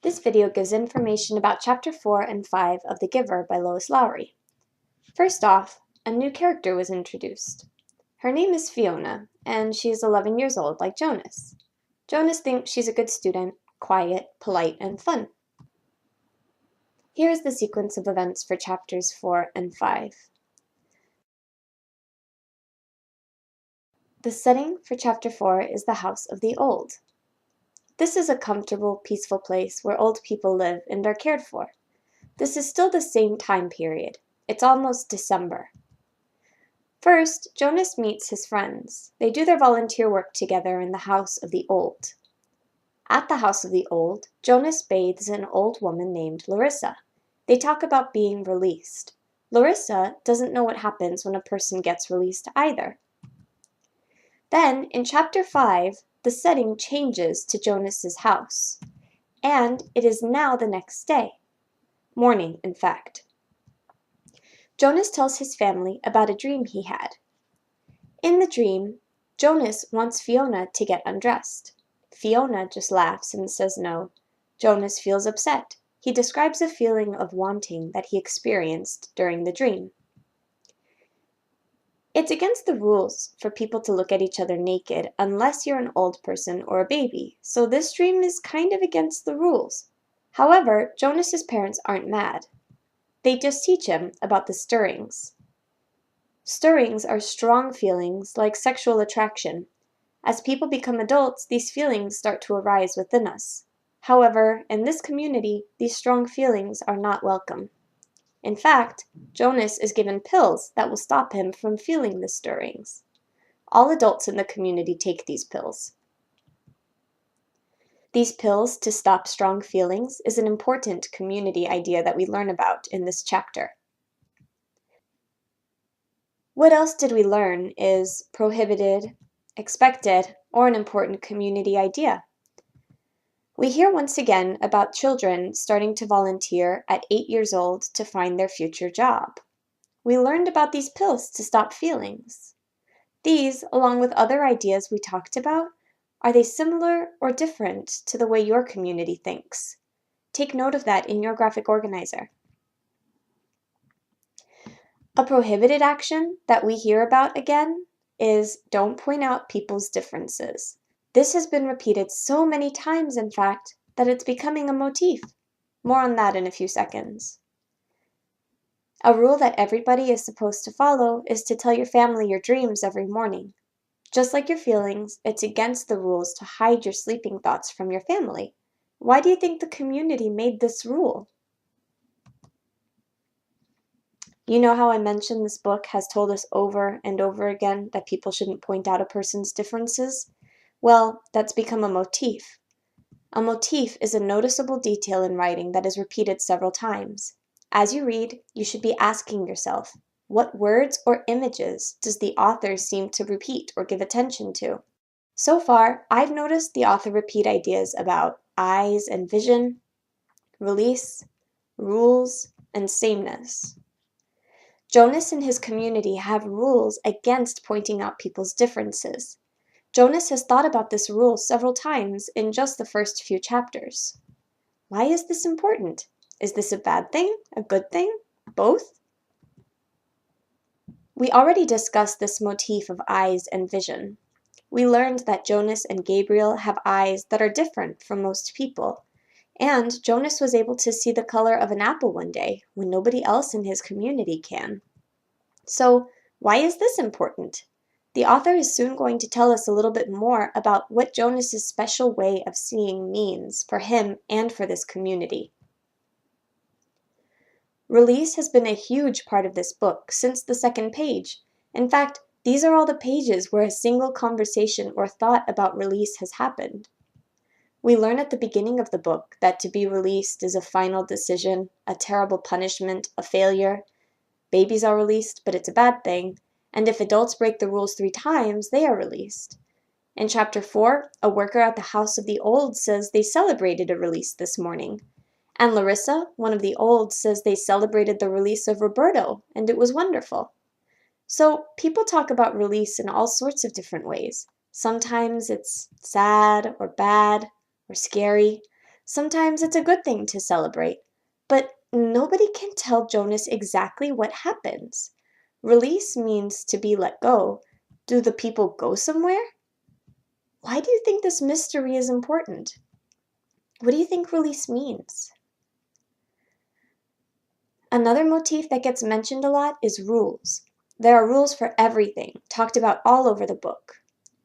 This video gives information about Chapter 4 and 5 of The Giver by Lois Lowry. First off, a new character was introduced. Her name is Fiona, and she is 11 years old like Jonas. Jonas thinks she's a good student, quiet, polite, and fun. Here is the sequence of events for Chapters 4 and 5. The setting for Chapter 4 is the House of the Old. This is a comfortable, peaceful place where old people live and are cared for. This is still the same time period. It's almost December. First, Jonas meets his friends. They do their volunteer work together in the House of the Old. At the House of the Old, Jonas bathes an old woman named Larissa. They talk about being released. Larissa doesn't know what happens when a person gets released either. Then, in Chapter 5, the setting changes to Jonas's house, and it is now the next day. Morning, in fact. Jonas tells his family about a dream he had. In the dream, Jonas wants Fiona to get undressed. Fiona just laughs and says no. Jonas feels upset. He describes a feeling of wanting that he experienced during the dream. It's against the rules for people to look at each other naked unless you're an old person or a baby, so this dream is kind of against the rules. However, Jonas's parents aren't mad. They just teach him about the stirrings. Stirrings are strong feelings like sexual attraction. As people become adults, these feelings start to arise within us. However, in this community, these strong feelings are not welcome. In fact, Jonas is given pills that will stop him from feeling the stirrings. All adults in the community take these pills. These pills to stop strong feelings is an important community idea that we learn about in this chapter. What else did we learn is prohibited, expected, or an important community idea? We hear once again about children starting to volunteer at 8 years old to find their future job. We learned about these pills to stop feelings. These, along with other ideas we talked about, are they similar or different to the way your community thinks? Take note of that in your graphic organizer. A prohibited action that we hear about again is don't point out people's differences. This has been repeated so many times, in fact, that it's becoming a motif. More on that in a few seconds. A rule that everybody is supposed to follow is to tell your family your dreams every morning. Just like your feelings, it's against the rules to hide your sleeping thoughts from your family. Why do you think the community made this rule? You know how I mentioned this book has told us over and over again that people shouldn't point out a person's differences? Well, that's become a motif. A motif is a noticeable detail in writing that is repeated several times. As you read, you should be asking yourself, what words or images does the author seem to repeat or give attention to? So far, I've noticed the author repeat ideas about eyes and vision, release, rules, and sameness. Jonas and his community have rules against pointing out people's differences. Jonas has thought about this rule several times in just the first few chapters. Why is this important? Is this a bad thing? A good thing? Both? We already discussed this motif of eyes and vision. We learned that Jonas and Gabriel have eyes that are different from most people. And Jonas was able to see the color of an apple one day when nobody else in his community can. So, why is this important? The author is soon going to tell us a little bit more about what Jonas's special way of seeing means for him and for this community. Release has been a huge part of this book since the second page. In fact, these are all the pages where a single conversation or thought about release has happened. We learn at the beginning of the book that to be released is a final decision, a terrible punishment, a failure. Babies are released, but it's a bad thing. And if adults break the rules 3 times, they are released. In Chapter 4, a worker at the House of the Old says they celebrated a release this morning. And Larissa, one of the old, says they celebrated the release of Roberto, and it was wonderful. So people talk about release in all sorts of different ways. Sometimes it's sad or bad or scary. Sometimes it's a good thing to celebrate, but nobody can tell Jonas exactly what happens. Release means to be let go. Do the people go somewhere? Why do you think this mystery is important? What do you think release means? Another motif that gets mentioned a lot is rules. There are rules for everything, talked about all over the book.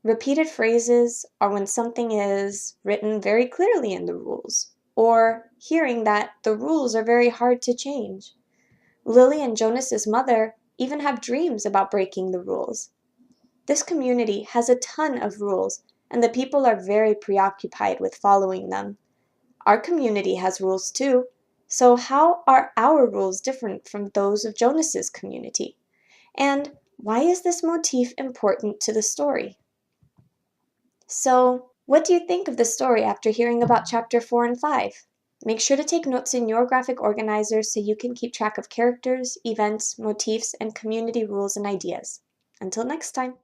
Repeated phrases are when something is written very clearly in the rules, or hearing that the rules are very hard to change. Lily and Jonas's mother even have dreams about breaking the rules. This community has a ton of rules, and the people are very preoccupied with following them. Our community has rules too, so how are our rules different from those of Jonas's community? And why is this motif important to the story? So, what do you think of the story after hearing about chapter 4 and 5? Make sure to take notes in your graphic organizer so you can keep track of characters, events, motifs, and community rules and ideas. Until next time.